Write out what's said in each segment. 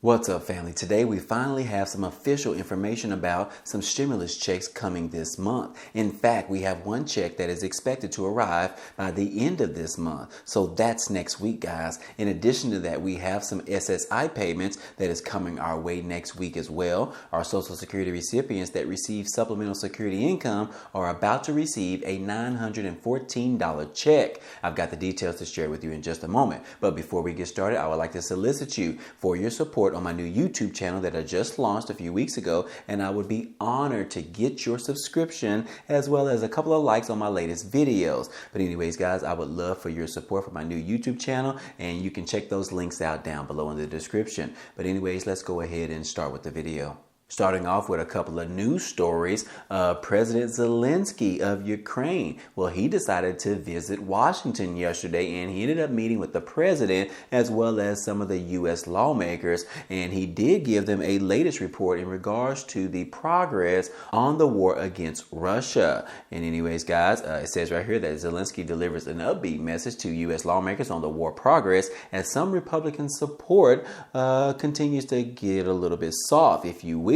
What's up, family? Today we finally have some official information about some stimulus checks coming this month. In fact, we have one check that is expected to arrive by the end of this month. So that's next week, guys. In addition to that, we have some SSI payments that is coming our way next week as well. Our Social Security recipients that receive supplemental security income are about to receive a $914 check. I've got the details to share with you in just a moment. But before we get started, I would like to solicit you for your support on my new YouTube channel that I just launched a few weeks ago, and I would be honored to get your subscription as well as a couple of likes on my latest videos. But anyways, guys, I would love for your support for my new YouTube channel, and you can check those links out down below in the description. But anyways, let's go ahead and start with the video. Starting off with a couple of news stories, President Zelensky of Ukraine, well, he decided to visit Washington yesterday, and he ended up meeting with the president as well as some of the U.S. lawmakers, and he did give them a latest report in regards to the progress on the war against Russia. And anyways, guys, it says right here that Zelensky delivers an upbeat message to U.S. lawmakers on the war progress as some Republican support continues to get a little bit soft, if you will.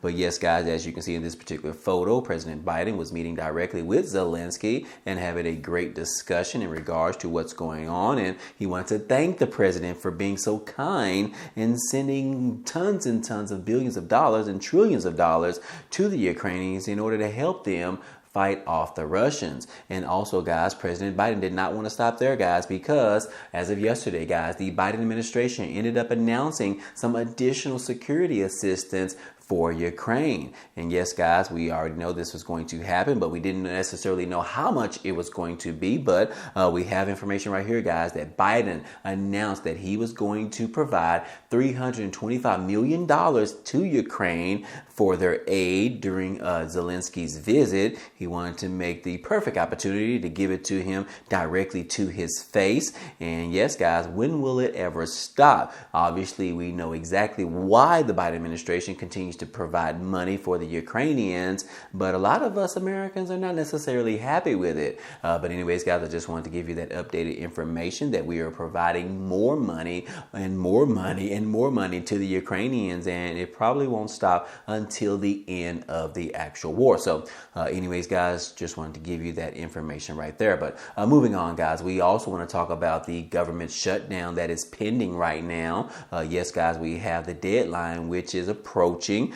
But yes, guys, as you can see in this particular photo, President Biden was meeting directly with Zelensky and having a great discussion in regards to what's going on. And he wanted to thank the president for being so kind and sending tons and tons of billions of dollars and trillions of dollars to the Ukrainians in order to help them fight off the Russians. And also, guys, President Biden did not want to stop there, guys, because as of yesterday, guys, the Biden administration ended up announcing some additional security assistance for Ukraine. And yes, guys, we already know this was going to happen, but we didn't necessarily know how much it was going to be. But we have information right here, guys, that Biden announced that he was going to provide $325 million to Ukraine for their aid during Zelensky's visit. He wanted to make the perfect opportunity to give it to him directly to his face. And yes, guys, when will it ever stop? Obviously, we know exactly why the Biden administration continues to provide money for the Ukrainians, but a lot of us Americans are not necessarily happy with it. But anyways, guys, I just wanted to give you that updated information that we are providing more money and more money and more money to the Ukrainians, and it probably won't stop until the end of the actual war. So anyways, guys, just wanted to give you that information right there. But moving on, guys, we also want to talk about the government shutdown that is pending right now. Yes, guys, we have the deadline, which is approaching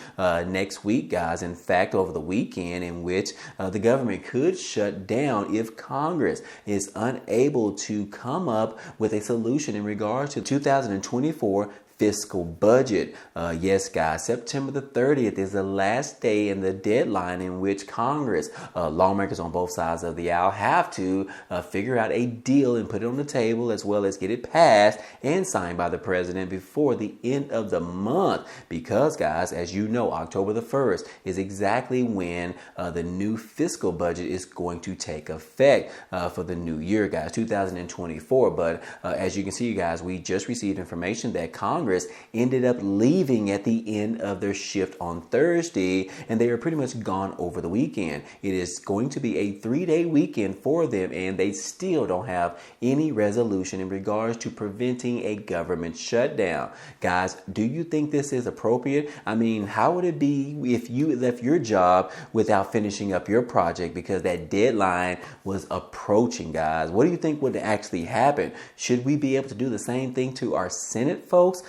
next week, guys. In fact, over the weekend, in which the government could shut down if Congress is unable to come up with a solution in regards to 2024 fiscal budget. Yes, guys, September the 30th is the last day and the deadline in which Congress, lawmakers on both sides of the aisle, have to figure out a deal and put it on the table, as well as get it passed and signed by the president before the end of the month. Because, guys, as you know, October the 1st is exactly when the new fiscal budget is going to take effect for the new year, guys, 2024. But as you can see, guys, we just received information that Congress ended up leaving at the end of their shift on Thursday, and they are pretty much gone over the weekend. It is going to be a 3-day weekend for them, and they still don't have any resolution in regards to preventing a government shutdown. Guys, do you think this is appropriate? I mean, how would it be if you left your job without finishing up your project because that deadline was approaching, guys? What do you think would actually happen? Should we be able to do the same thing to our Senate folks?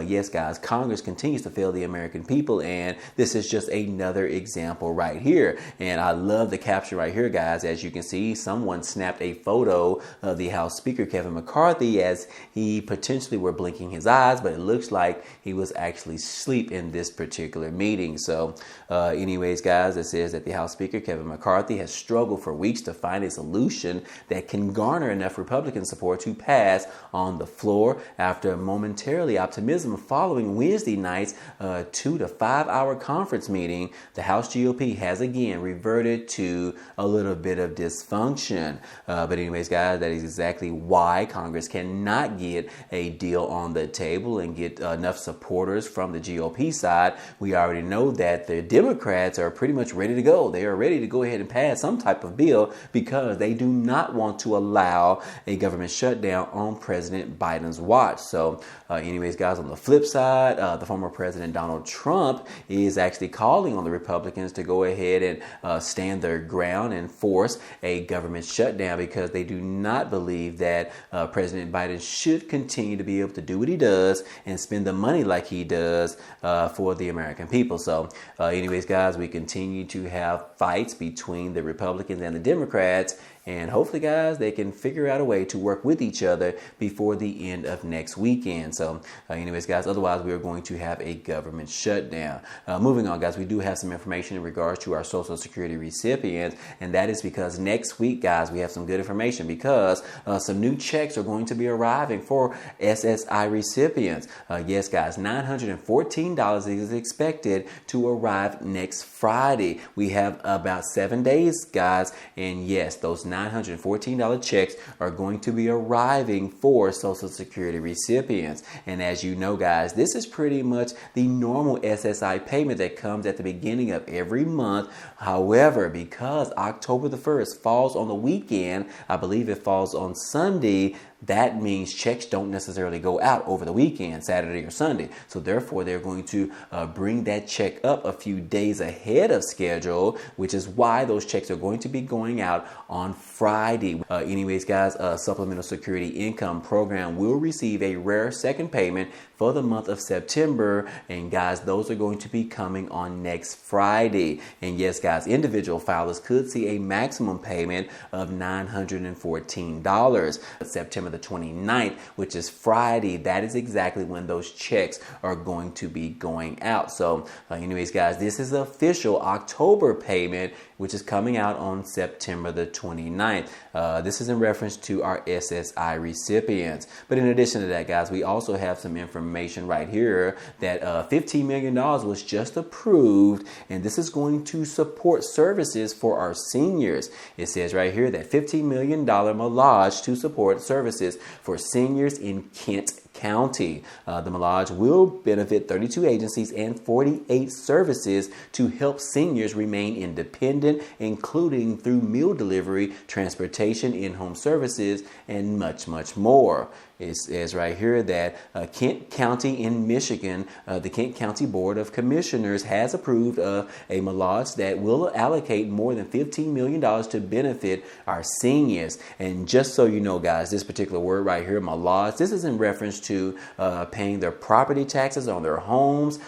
Yes, guys, Congress continues to fail the American people, and this is just another example right here. And I love the caption right here, guys. As you can see, someone snapped a photo of the House Speaker, Kevin McCarthy, as he potentially were blinking his eyes, but it looks like he was actually asleep in this particular meeting. So anyways, guys, it says that the House Speaker, Kevin McCarthy, has struggled for weeks to find a solution that can garner enough Republican support to pass on the floor after momentarily optimistic following Wednesday night's 2 to 5 hour conference meeting. The House GOP has again reverted to a little bit of dysfunction. But anyways, guys, that is exactly why Congress cannot get a deal on the table and get enough supporters from the GOP side. We already know that the Democrats are pretty much ready to go. They are ready to go ahead and pass some type of bill because they do not want to allow a government shutdown on President Biden's watch. So anyways, guys, guys, on the flip side, the former President Donald Trump is actually calling on the Republicans to go ahead and stand their ground and force a government shutdown, because they do not believe that President Biden should continue to be able to do what he does and spend the money like he does for the American people. So anyways, guys, we continue to have fights between the Republicans and the Democrats. And hopefully, guys, they can figure out a way to work with each other before the end of next weekend. So anyways, guys, otherwise we are going to have a government shutdown. Moving on, guys, we do have some information in regards to our Social Security recipients. And that is because next week, guys, we have some good information, because some new checks are going to be arriving for SSI recipients. Yes, guys, $914 is expected to arrive next Friday. We have about 7 days, guys. And yes, those $914 checks are going to be arriving for Social Security recipients. And as you know, guys, this is pretty much the normal SSI payment that comes at the beginning of every month. However, because October the 1st falls on the weekend, I believe it falls on Sunday, that means checks don't necessarily go out over the weekend, Saturday or Sunday. So therefore, they're going to bring that check up a few days ahead of schedule, which is why those checks are going to be going out on Friday. Anyways, guys, Supplemental Security Income Program will receive a rare second payment for the month of September. And guys, those are going to be coming on next Friday. And yes, guys, individual filers could see a maximum payment of $914. September the 29th, which is Friday, that is exactly when those checks are going to be going out. So anyways, guys, this is the official October payment, which is coming out on September the 29th. This is in reference to our SSI recipients. But in addition to that, guys, we also have some information right here that $15 million was just approved, and this is going to support services for our seniors. It says right here that $15 million millage to support services for seniors in Kent County. The millage will benefit 32 agencies and 48 services to help seniors remain independent, including through meal delivery, transportation, in-home services, and much, much more. It says right here that Kent County in Michigan, the Kent County Board of Commissioners has approved a millage that will allocate more than $15 million to benefit our seniors. And just so you know, guys, this particular word right here, millage, this is in reference to paying their property taxes on their homes.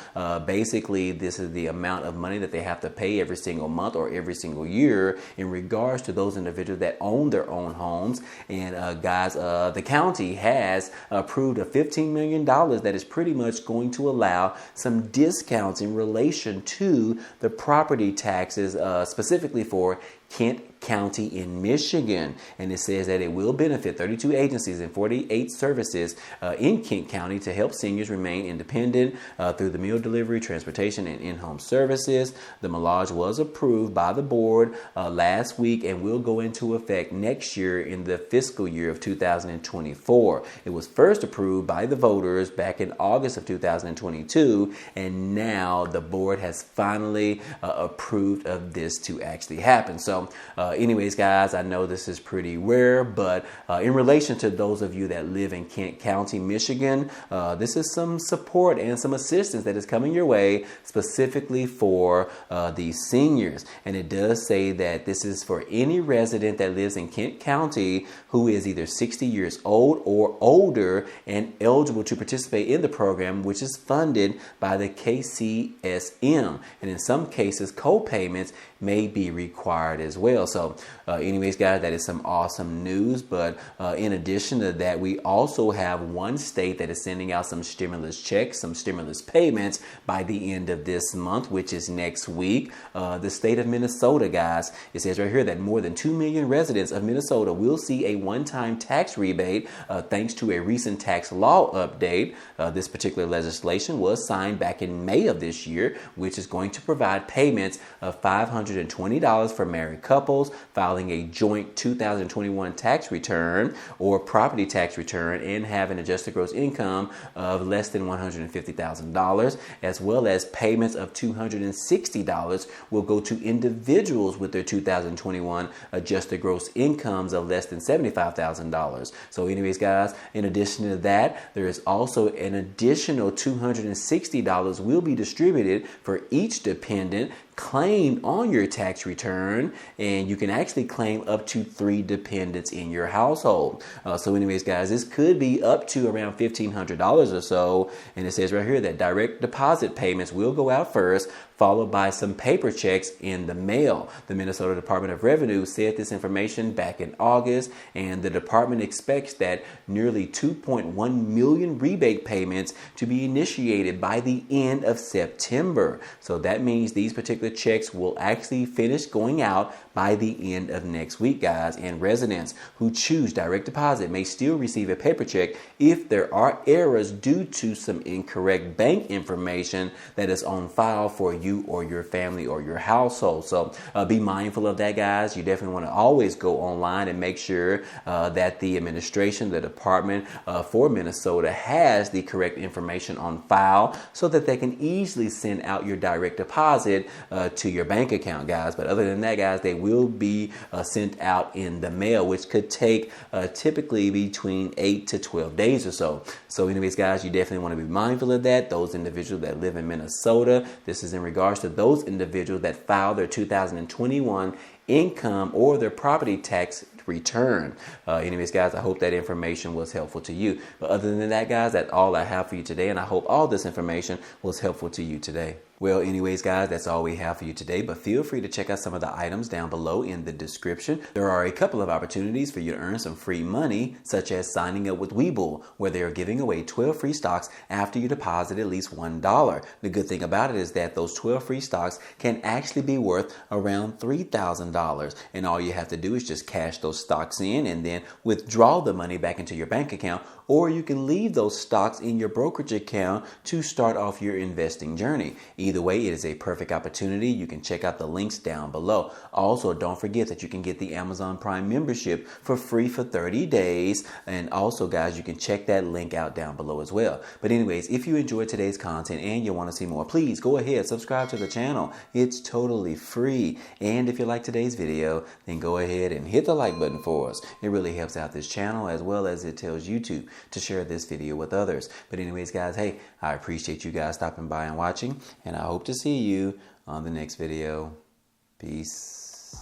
Basically, this is the amount of money that they have to pay every single month or every single year in regards to those individuals that own their own homes. And guys, the county has approved a $15 million that is pretty much going to allow some discounts in relation to the property taxes, specifically for Kent County in Michigan. And it says that it will benefit 32 agencies and 48 services in Kent County to help seniors remain independent through the meal delivery, transportation, and in-home services. The millage was approved by the board last week and will go into effect next year in the fiscal year of 2024. It was first approved by the voters back in August of 2022, and now the board has finally approved of this to actually happen. So anyways, guys, I know this is pretty rare, but in relation to those of you that live in Kent County, Michigan, this is some support and some assistance that is coming your way specifically for the seniors. And it does say that this is for any resident that lives in Kent County who is either 60 years old or older and eligible to participate in the program, which is funded by the KCSM. And in some cases, co-payments may be required as well. So anyways, guys, that is some awesome news. But in addition to that, we also have one state that is sending out some stimulus checks, some stimulus payments by the end of this month, which is next week. The state of Minnesota, guys, it says right here that more than 2 million residents of Minnesota will see a one-time tax rebate thanks to a recent tax law update. This particular legislation was signed back in May of this year, which is going to provide payments of $500 $120 for married couples filing a joint 2021 tax return or property tax return and have an adjusted gross income of less than $150,000, as well as payments of $260 will go to individuals with their 2021 adjusted gross incomes of less than $75,000. So anyways, guys, in addition to that, there is also an additional $260 will be distributed for each dependent claimed on your tax return, and you can actually claim up to 3 dependents in your household. So anyways, guys, this could be up to around $1,500 or so, and it says right here that direct deposit payments will go out first, followed by some paper checks in the mail. The Minnesota Department of Revenue said this information back in August, and the department expects that nearly 2.1 million rebate payments to be initiated by the end of September. So that means these particular checks will actually finish going out by the end of next week, guys. And residents who choose direct deposit may still receive a paper check if there are errors due to some incorrect bank information that is on file for you or your family or your household. So be mindful of that, guys. You definitely want to always go online and make sure that the administration, the department for Minnesota has the correct information on file so that they can easily send out your direct deposit to your bank account, guys. But other than that, guys, they will be sent out in the mail, which could take typically between 8 to 12 days or so. So anyways, guys, you definitely want to be mindful of that. Those individuals that live in Minnesota, this is in regards to those individuals that file their 2021 income or their property tax return. Anyways, guys, I hope that information was helpful to you. But other than that, guys, that's all I have for you today, and I hope all this information was helpful to you today. Well, anyways, guys, that's all we have for you today, but feel free to check out some of the items down below in the description. There are a couple of opportunities for you to earn some free money, such as signing up with Webull, where they are giving away 12 free stocks after you deposit at least $1. The good thing about it is that those 12 free stocks can actually be worth around $3,000, and all you have to do is just cash those stocks in and then withdraw the money back into your bank account, or you can leave those stocks in your brokerage account to start off your investing journey. Either way, it is a perfect opportunity. You can check out the links down below. Also, don't forget that you can get the Amazon Prime membership for free for 30 days. And also, guys, you can check that link out down below as well. But anyways, if you enjoyed today's content and you want to see more, please go ahead, subscribe to the channel. It's totally free. And if you like today's video, then go ahead and hit the like button for us. It really helps out this channel, as well as it tells YouTube to share this video with others. But anyways, guys, hey, I appreciate you guys stopping by and watching, and I hope to see you on the next video. Peace.